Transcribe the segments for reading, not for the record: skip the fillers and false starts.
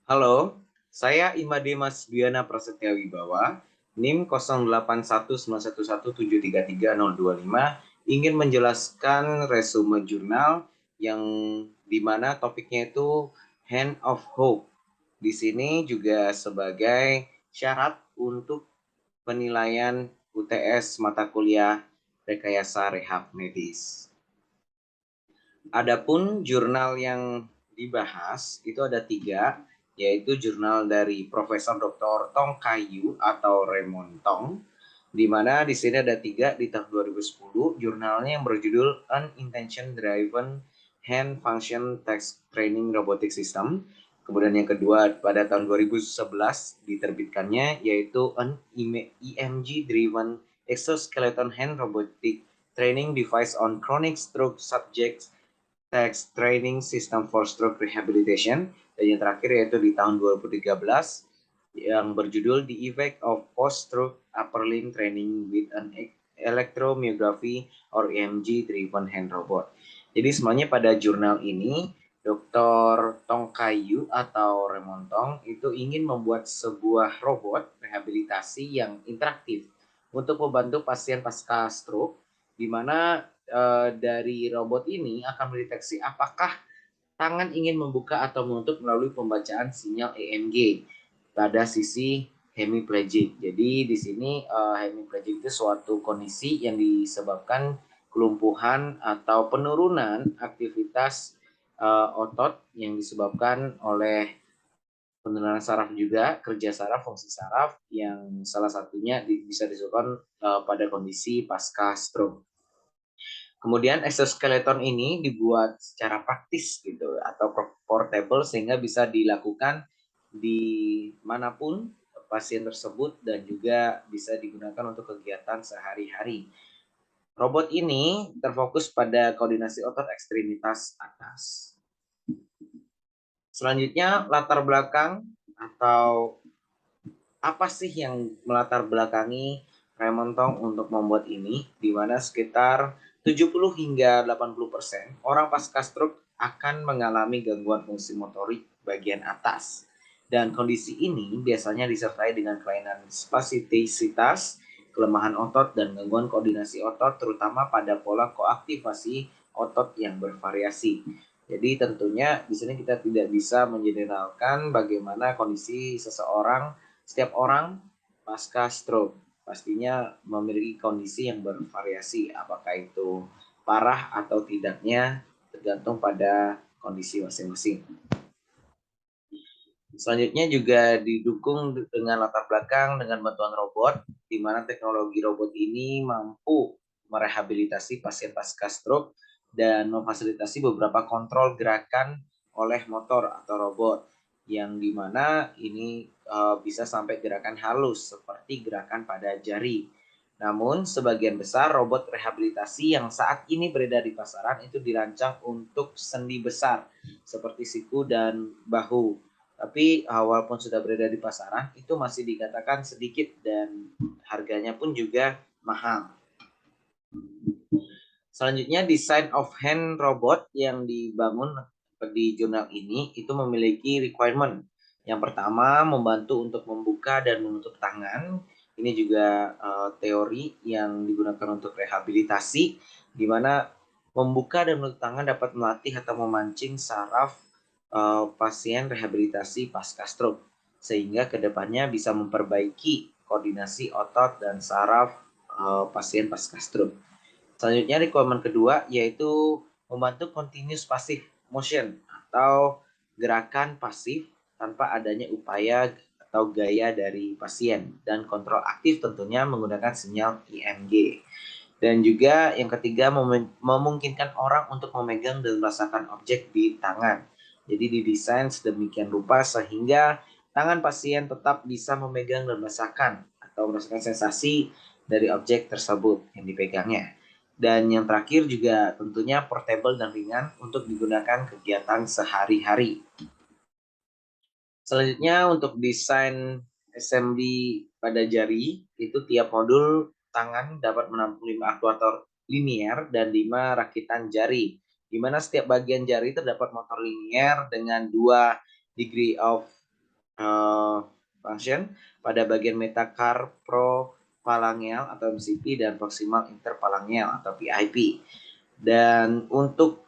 Halo, saya Imade Mas Diana Prasetya Wibawa, NIM 081911733025, ingin menjelaskan resume jurnal yang dimana topiknya itu Hand of Hope. Di sini juga sebagai syarat untuk penilaian UTS mata kuliah rekayasa rehab medis. Adapun jurnal yang dibahas itu ada 3, yaitu jurnal dari Profesor Dr. Tong Kayu atau Raymond Tong, di mana di sini ada 3 di tahun 2010, jurnalnya yang berjudul Unintention Driven Hand Function Text Training Robotic System. Kemudian yang kedua pada tahun 2011 diterbitkannya yaitu an EMG Driven Exoskeleton Hand Robotic Training Device on Chronic Stroke Subjects Text Training System for Stroke Rehabilitation, dan yang terakhir yaitu di tahun 2013 yang berjudul The Effect of Post-Stroke Upper Limb Training with an Electromyography or EMG Driven Hand Robot. Jadi semuanya pada jurnal ini Dr. Tong Kayu atau Raymond Tong itu ingin membuat sebuah robot rehabilitasi yang interaktif untuk membantu pasien pasca stroke, di mana dari robot ini akan mendeteksi apakah tangan ingin membuka atau menutup melalui pembacaan sinyal EMG pada sisi hemiplegic. Jadi di sini hemiplegic itu suatu kondisi yang disebabkan kelumpuhan atau penurunan aktivitas otot yang disebabkan oleh penurunan saraf juga, kerja saraf, fungsi saraf yang salah satunya bisa disebabkan pada kondisi pasca stroke. Kemudian exoskeleton ini dibuat secara praktis gitu atau portable sehingga bisa dilakukan di manapun pasien tersebut dan juga bisa digunakan untuk kegiatan sehari-hari. Robot ini terfokus pada koordinasi otot ekstremitas atas. Selanjutnya latar belakang atau apa sih yang melatar belakangi Raymond Tong untuk membuat ini, di mana sekitar 70 hingga 80% orang pasca stroke akan mengalami gangguan fungsi motorik bagian atas. Dan kondisi ini biasanya disertai dengan kelainan spastisitas, kelemahan otot, dan gangguan koordinasi otot, terutama pada pola koaktivasi otot yang bervariasi. Jadi tentunya di sini kita tidak bisa mengeneralkan bagaimana kondisi seseorang. Setiap orang pasca stroke pastinya memiliki kondisi yang bervariasi, apakah itu parah atau tidaknya tergantung pada kondisi masing-masing. Selanjutnya juga didukung dengan latar belakang dengan bantuan robot, di mana teknologi robot ini mampu merehabilitasi pasien pasca stroke dan memfasilitasi beberapa kontrol gerakan oleh motor atau robot, yang dimana ini bisa sampai gerakan halus seperti gerakan pada jari. Namun sebagian besar robot rehabilitasi yang saat ini beredar di pasaran itu dirancang untuk sendi besar seperti siku dan bahu. Tapi walaupun sudah beredar di pasaran itu masih dikatakan sedikit dan harganya pun juga mahal. Selanjutnya design of hand robot yang dibangun di jurnal ini itu memiliki requirement. Yang pertama membantu untuk membuka dan menutup tangan. Ini juga teori yang digunakan untuk rehabilitasi, di mana membuka dan menutup tangan dapat melatih atau memancing saraf pasien rehabilitasi pasca stroke, sehingga kedepannya bisa memperbaiki koordinasi otot dan saraf pasien pasca stroke. Selanjutnya requirement kedua yaitu membantu continuous passive motion atau gerakan pasif tanpa adanya upaya atau gaya dari pasien, dan kontrol aktif tentunya menggunakan sinyal EMG. Dan juga yang ketiga memungkinkan orang untuk memegang dan merasakan objek di tangan. Jadi didesain sedemikian rupa sehingga tangan pasien tetap bisa memegang dan merasakan atau merasakan sensasi dari objek tersebut yang dipegangnya. Dan yang terakhir juga tentunya portable dan ringan untuk digunakan kegiatan sehari-hari. Selanjutnya untuk desain assembly pada jari, itu tiap modul tangan dapat menampung 5 aktuator linier dan 5 rakitan jari, di mana setiap bagian jari terdapat motor linier dengan 2 degree of function pada bagian metacarpophalangeal atau MCP dan proximal interphalangeal atau PIP. Dan untuk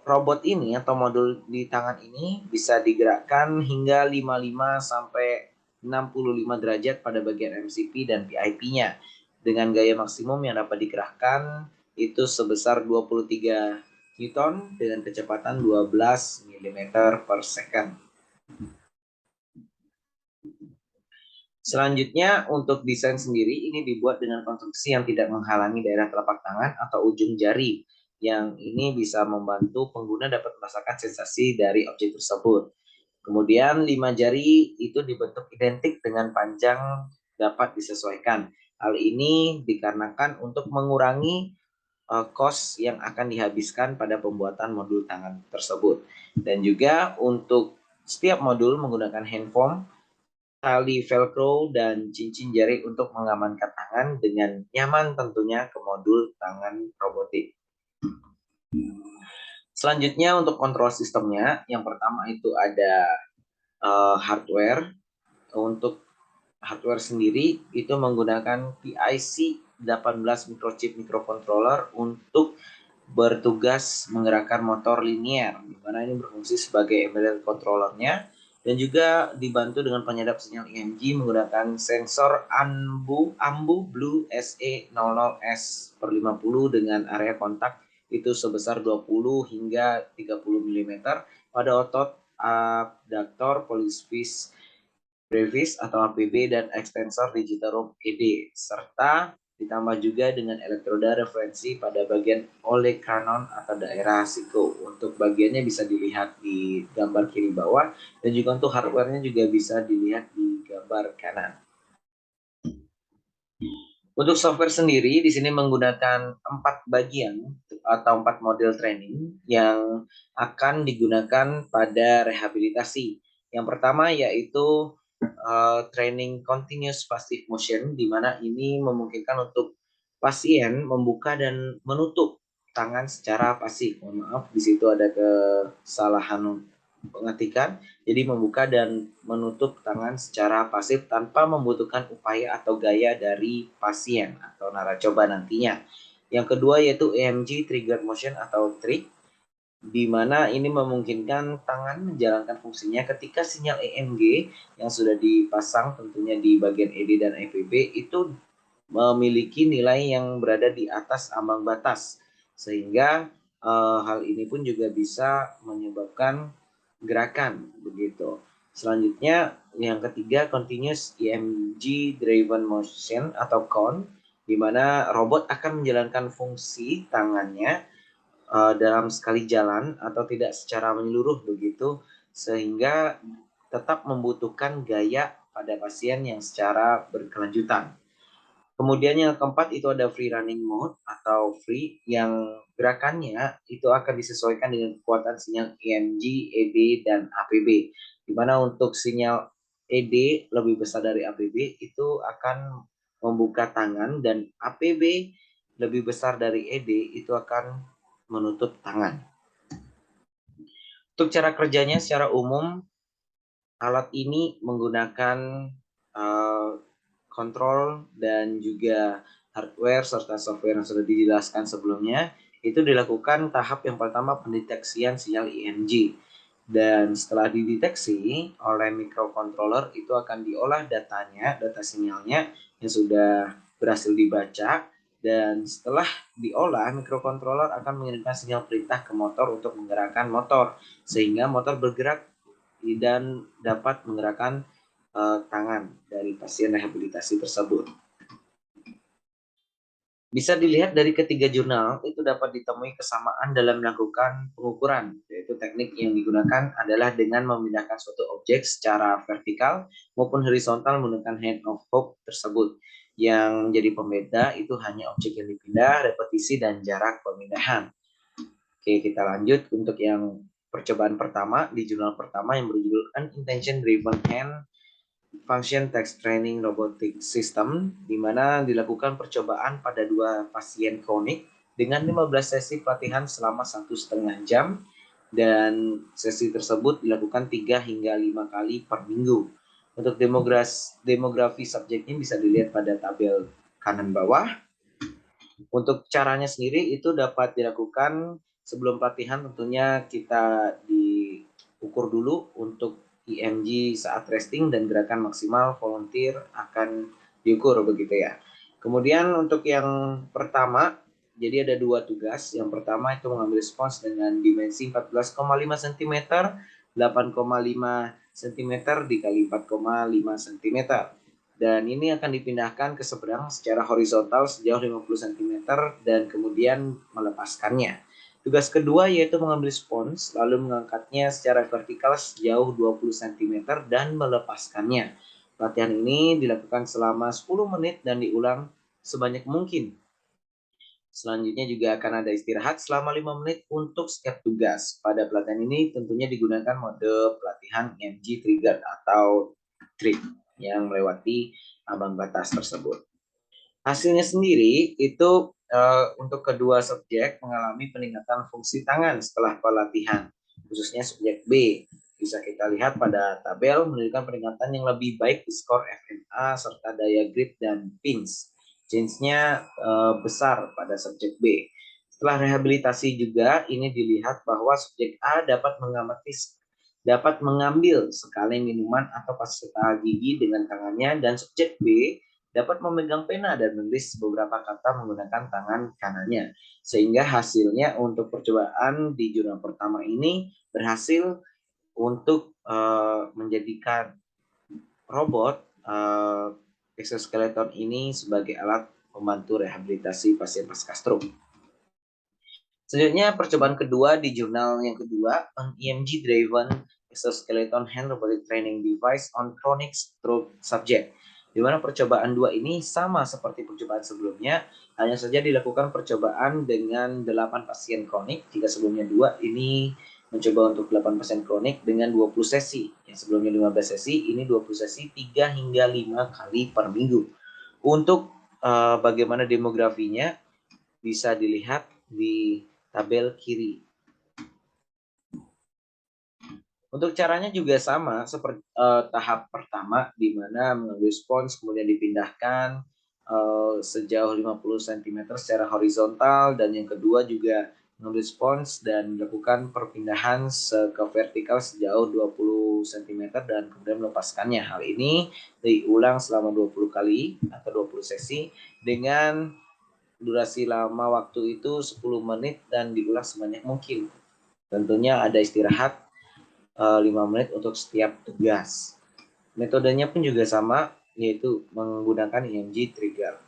robot ini atau modul di tangan ini bisa digerakkan hingga 55 sampai 65 derajat pada bagian MCP dan PIP-nya dengan gaya maksimum yang dapat dikerahkan itu sebesar 23 Newton dengan kecepatan 12 mm per second. Selanjutnya untuk desain sendiri ini dibuat dengan konstruksi yang tidak menghalangi daerah telapak tangan atau ujung jari, yang ini bisa membantu pengguna dapat merasakan sensasi dari objek tersebut. Kemudian 5 jari itu dibentuk identik dengan panjang dapat disesuaikan. Hal ini dikarenakan untuk mengurangi cost yang akan dihabiskan pada pembuatan modul tangan tersebut. Dan juga untuk setiap modul menggunakan handphone, tali velcro dan cincin jari untuk mengamankan tangan dengan nyaman tentunya ke modul tangan robotik. Selanjutnya untuk kontrol sistemnya, yang pertama itu ada hardware. Untuk hardware sendiri itu menggunakan PIC 18 microchip microcontroller untuk bertugas menggerakkan motor linear, di mana ini berfungsi sebagai embedded controllernya, dan juga dibantu dengan penyedap sinyal EMG menggunakan sensor AMBU Blue SE00S/50 dengan area kontak itu sebesar 20 hingga 30 mm pada otot abduktor pollicis brevis atau APB dan ekstensor digitorum ED, serta ditambah juga dengan elektroda referensi pada bagian olecranon atau daerah siko. Untuk bagiannya bisa dilihat di gambar kiri bawah, dan juga untuk hardware-nya juga bisa dilihat di gambar kanan. Untuk software sendiri di sini menggunakan 4 bagian atau 4 model training yang akan digunakan pada rehabilitasi. Yang pertama yaitu training continuous passive motion, di mana ini memungkinkan untuk pasien membuka dan menutup tangan secara pasif. Mohon maaf, di situ ada kesalahan pengetikan. Jadi membuka dan menutup tangan secara pasif tanpa membutuhkan upaya atau gaya dari pasien atau naracoba nantinya. Yang kedua yaitu EMG trigger motion atau TRIG, di mana ini memungkinkan tangan menjalankan fungsinya ketika sinyal EMG yang sudah dipasang tentunya di bagian ED dan EPB itu memiliki nilai yang berada di atas ambang batas, sehingga hal ini pun juga bisa menyebabkan gerakan begitu. Selanjutnya yang ketiga continuous EMG driven motion atau CON, di mana robot akan menjalankan fungsi tangannya dalam sekali jalan atau tidak secara menyeluruh begitu, sehingga tetap membutuhkan gaya pada pasien yang secara berkelanjutan. Kemudian yang keempat itu ada free running mode atau free, yang gerakannya itu akan disesuaikan dengan kekuatan sinyal EMG, ED, dan APB. Di mana untuk sinyal ED lebih besar dari APB itu akan membuka tangan, dan APB lebih besar dari ED itu akan menutup tangan. Untuk cara kerjanya secara umum, alat ini menggunakan kontrol dan juga hardware serta software yang sudah dijelaskan sebelumnya. Itu dilakukan tahap yang pertama pendeteksian sinyal EMG, dan setelah dideteksi oleh microcontroller itu akan diolah datanya, data sinyalnya yang sudah berhasil dibaca, dan setelah diolah microcontroller akan mengirimkan sinyal perintah ke motor untuk menggerakkan motor, sehingga motor bergerak dan dapat menggerakkan tangan dari pasien rehabilitasi tersebut. Bisa dilihat dari ketiga jurnal itu dapat ditemui kesamaan dalam melakukan pengukuran, yaitu teknik yang digunakan adalah dengan memindahkan suatu objek secara vertikal maupun horizontal menggunakan hand of hope tersebut. Yang menjadi pembeda itu hanya objek yang dipindah, repetisi, dan jarak pemindahan. Oke, kita lanjut untuk yang percobaan pertama di jurnal pertama yang berjudul Unintention Driven Hand Function Text Training Robotic System, di mana dilakukan percobaan pada 2 pasien kronik dengan 15 sesi pelatihan selama 1,5 jam, dan sesi tersebut dilakukan 3 hingga 5 kali per minggu. Untuk demografi subjeknya bisa dilihat pada tabel kanan bawah. Untuk caranya sendiri itu dapat dilakukan sebelum pelatihan, tentunya kita diukur dulu untuk IMG saat resting dan gerakan maksimal volunteer akan diukur begitu ya. Kemudian untuk yang pertama, jadi ada 2 tugas. Yang pertama itu mengambil respons dengan dimensi 14,5 cm, 8,5 cm dikali 4,5 cm. Dan ini akan dipindahkan ke seberang secara horizontal sejauh 50 cm dan kemudian melepaskannya. Tugas kedua yaitu mengambil spons lalu mengangkatnya secara vertikal sejauh 20 cm dan melepaskannya. Latihan ini dilakukan selama 10 menit dan diulang sebanyak mungkin. Selanjutnya juga akan ada istirahat selama 5 menit untuk setiap tugas. Pada pelatihan ini tentunya digunakan mode pelatihan EMG trigger atau trip yang melewati ambang batas tersebut. Hasilnya sendiri itu untuk kedua subjek mengalami peningkatan fungsi tangan setelah pelatihan, khususnya subjek B. Bisa kita lihat pada tabel menunjukkan peningkatan yang lebih baik di skor FMA serta daya grip dan pinch. Change-nya besar pada subjek B. Setelah rehabilitasi juga ini dilihat bahwa subjek A dapat mengambil sekali minuman atau pasta gigi dengan tangannya, dan subjek B dapat memegang pena dan menulis beberapa kata menggunakan tangan kanannya. Sehingga hasilnya untuk percobaan di jurnal pertama ini berhasil untuk menjadikan robot exoskeleton ini sebagai alat membantu rehabilitasi pasien pasca stroke. Selanjutnya percobaan kedua di jurnal yang kedua, an EMG driven exoskeleton hand robotic training device on chronic stroke subject. Di mana percobaan dua ini sama seperti percobaan sebelumnya, hanya saja dilakukan percobaan dengan 8 pasien kronik. Jika sebelumnya 2, ini mencoba untuk 8 pasien kronik dengan 20 sesi. Yang sebelumnya 15 sesi, ini 20 sesi 3 hingga 5 kali per minggu. Untuk bagaimana demografinya bisa dilihat di tabel kiri. Untuk caranya juga sama seperti tahap pertama, di mana mengambil spons kemudian dipindahkan sejauh 50 cm secara horizontal, dan yang kedua juga mengambil spons dan melakukan perpindahan ke vertikal sejauh 20 cm dan kemudian melepaskannya. Hal ini diulang selama 20 kali atau 20 sesi dengan durasi lama waktu itu 10 menit dan diulang sebanyak mungkin. Tentunya ada istirahat 5 menit untuk setiap tugas. Metodenya pun juga sama, yaitu menggunakan EMG trigger.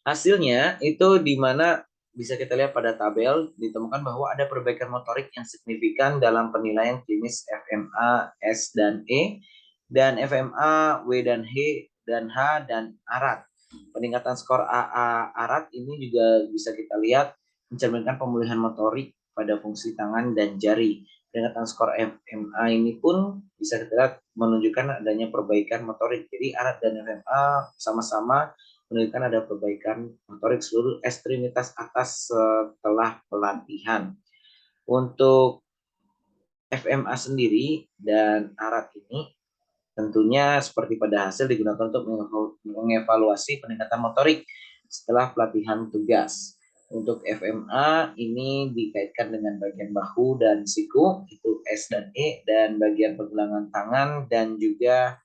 Hasilnya itu di mana bisa kita lihat pada tabel, ditemukan bahwa ada perbaikan motorik yang signifikan dalam penilaian klinis FMA S dan E, dan FMA W dan H dan ARAT. Peningkatan skor AA ARAT ini juga bisa kita lihat mencerminkan pemulihan motorik pada fungsi tangan dan jari. Peningkatan skor FMA ini pun bisa kita lihat menunjukkan adanya perbaikan motorik. Jadi ARAT dan FMA sama-sama menunjukkan ada perbaikan motorik seluruh ekstremitas atas setelah pelatihan. Untuk FMA sendiri dan ARAT ini tentunya seperti pada hasil digunakan untuk mengevaluasi peningkatan motorik setelah pelatihan tugas. Untuk FMA ini dikaitkan dengan bagian bahu dan siku, itu S dan E, dan bagian pergelangan tangan dan juga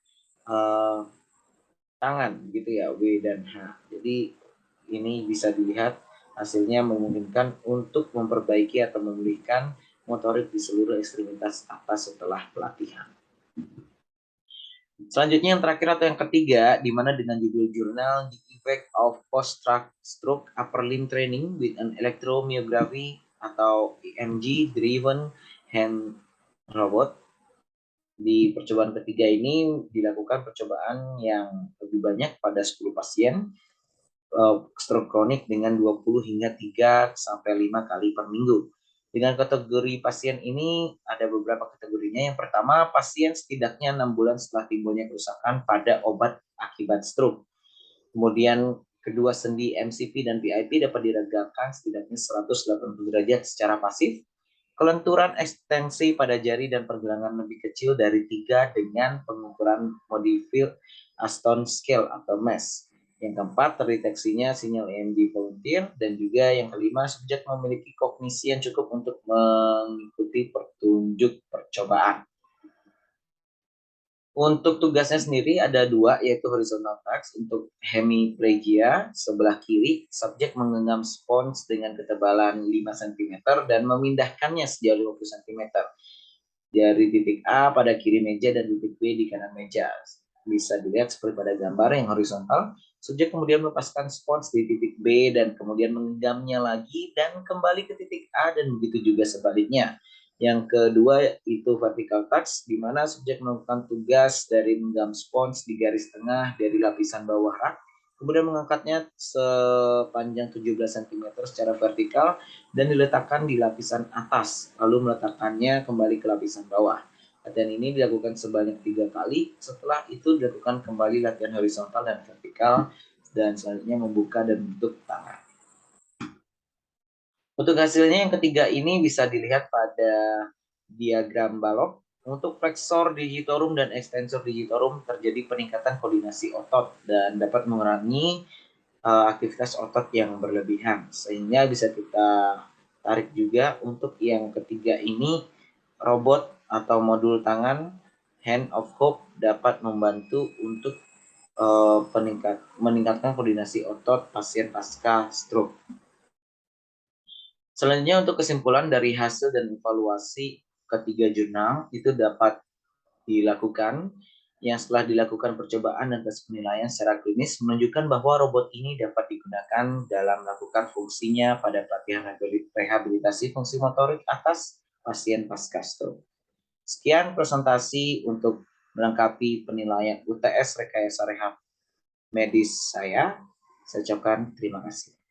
tangan gitu ya, W dan H. Jadi ini bisa dilihat hasilnya memungkinkan untuk memperbaiki atau memulihkan motorik di seluruh ekstremitas atas setelah pelatihan. Selanjutnya yang terakhir atau yang ketiga, di mana dengan judul jurnal The Effect of Post-Stroke Upper Limb Training with an Electromyography atau EMG Driven Hand Robot. Di percobaan ketiga ini dilakukan percobaan yang lebih banyak pada 10 pasien stroke kronik dengan 20 hingga 3 sampai 5 kali per minggu. Dengan kategori pasien ini ada beberapa kategorinya. Yang pertama, pasien setidaknya 6 bulan setelah timbulnya kerusakan pada obat akibat stroke. Kemudian kedua sendi MCP dan PIP dapat diregangkan setidaknya 180 derajat secara pasif. Kelenturan ekstensi pada jari dan pergelangan lebih kecil dari 3 dengan pengukuran modified Aston Scale atau MES. Yang keempat, terdeteksinya sinyal EMG volunteer. Dan juga yang kelima, subjek memiliki kognisi yang cukup untuk mengikuti petunjuk percobaan. Untuk tugasnya sendiri ada 2, yaitu horizontal task. Untuk hemiplegia sebelah kiri, subjek menggenggam spons dengan ketebalan 5 cm dan memindahkannya sejauh 50 cm dari titik A pada kiri meja dan titik B di kanan meja. Bisa dilihat seperti pada gambar yang horizontal. Subjek kemudian melepaskan spons di titik B dan kemudian menggenggamnya lagi dan kembali ke titik A, dan begitu juga sebaliknya. Yang kedua itu vertical touch, di mana subjek melakukan tugas dari menggenggam spons di garis tengah dari lapisan bawah rak, kemudian mengangkatnya sepanjang 17 cm secara vertikal dan diletakkan di lapisan atas, lalu meletakkannya kembali ke lapisan bawah. Latihan ini dilakukan sebanyak 3 kali, setelah itu dilakukan kembali latihan horizontal dan vertikal, dan selanjutnya membuka dan menutup tangan. Untuk hasilnya yang ketiga ini bisa dilihat pada diagram balok. Untuk flexor digitorum dan extensor digitorum terjadi peningkatan koordinasi otot dan dapat mengurangi aktivitas otot yang berlebihan, sehingga bisa kita tarik juga untuk yang ketiga ini, robot atau modul tangan Hand of Hope dapat membantu untuk meningkatkan koordinasi otot pasien pasca stroke. Selanjutnya untuk kesimpulan dari hasil dan evaluasi ketiga jurnal itu dapat dilakukan, yang setelah dilakukan percobaan dan tes penilaian secara klinis menunjukkan bahwa robot ini dapat digunakan dalam melakukan fungsinya pada pelatihan rehabilitasi fungsi motorik atas pasien pasca stroke. Sekian presentasi untuk melengkapi penilaian UTS rekayasa rehab medis saya. Saya ucapkan terima kasih.